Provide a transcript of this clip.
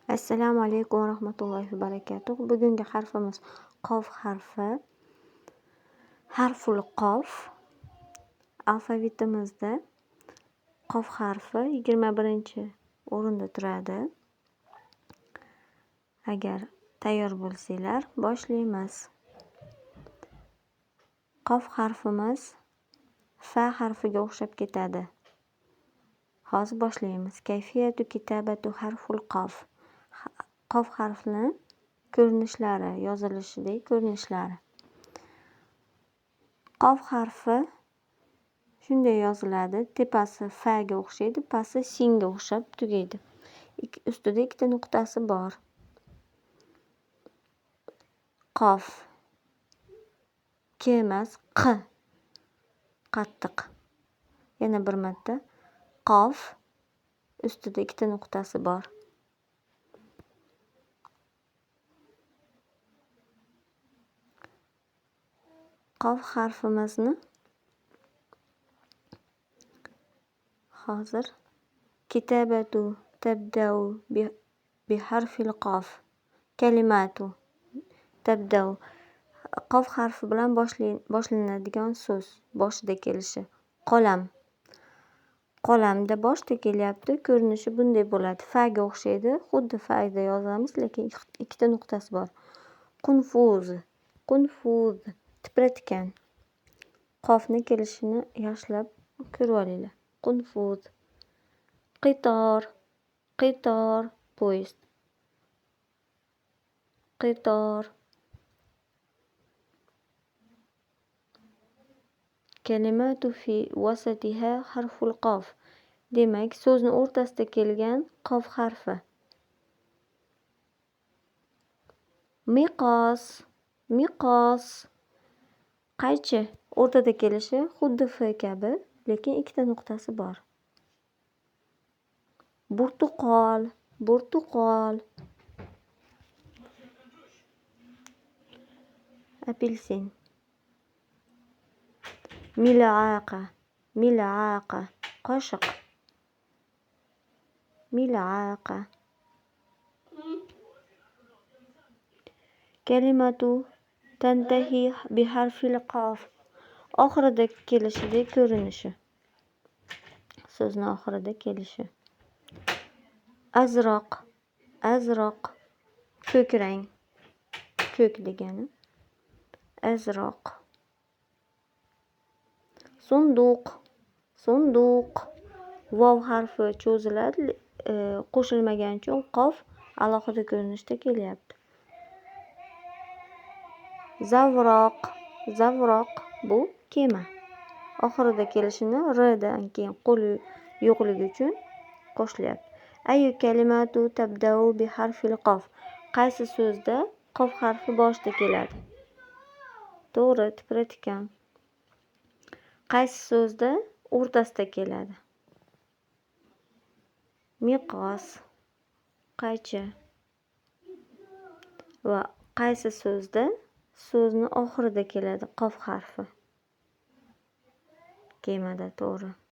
Assalomu alaykum va rahmatullohi va barakatuh. Bugungi harfimiz qof harfi. Harful qof. Alfabetimizda qof harfi 21-o'rinda turadi. Agar tayyor bo'lsanglar, boshlaymiz. Qof harfimiz fa harfiga o'xshab ketadi. Hozir boshlaymiz. Kayfiyatu kitabatu harful qof. Qof harfini ko'rinishlari, yozilishidagi ko'rinishlari. Qof harfi shunday yoziladi. Tepasi fa ga o'xshaydi, pasti singa o'xshab tugaydi. Ustida ikkita nuqtasi bor. Qof. K emas, q. Qattiq. Yana bir marta. Qof. Ustida ikkita nuqtasi bor. Qof harfimizni hozir kitabatu tabda'u bi harfil qof. Kalimatu tabda'u. Qof harfi bilan boshlanadigan so'z boshida kelishi. Qolam. Qolamda boshda kelyapti. Ko'rinishi bunday bo'ladi. Fa ga o'xshaydi. Xuddi fa da yozamiz, lekin ikkita nuqtasi bor. Qunfuz. Qunfuz. Tipratgan. Qofni kelishini yaxshilab ko'rib olinglar. Qunfuz. Qitor. Qitor. Poyezd. Qitor. Kalimatu fi wasatiha harful qof. Demak, so'zni o'rtasida kelgan qof harfi. Miqos. Miqos. Qaychi o'rtada kelishi xuddi f kabi, lekin ikkita nuqtasi bor. Burtuqol. Burtuqol. Apelsin. Mil'aqa. Mil'aqa. Qoshiq. Mil'aqa. Kalimatu tantahi bi harfil qof. Oxirida kelishidek ko'rinishi. So'zni oxirida kelishi. Azroq. Azroq. Ko'k rang. Ko'k degani. Azroq. Sunduq. Sunduq. Vov harfi cho'ziladi, qo'shilmagani uchun qof alohida ko'rinishda kelyapti. Zavroq. Zavroq bu kema. Oxirida kelishini r dan keyin qo'l yo'qligi uchun qo'shilyapti. Ayu kalimatu tabda'u bi harfil qof. Qaysi so'zda qof harfi boshida keladi? To'g'ri, tipratgan. Qaysi so'zda o'rtasida keladi? Miqos. Qaychi. Va qaysi so'zda so'zni oxirida keladi qof harfi? Kemada, to'g'ri.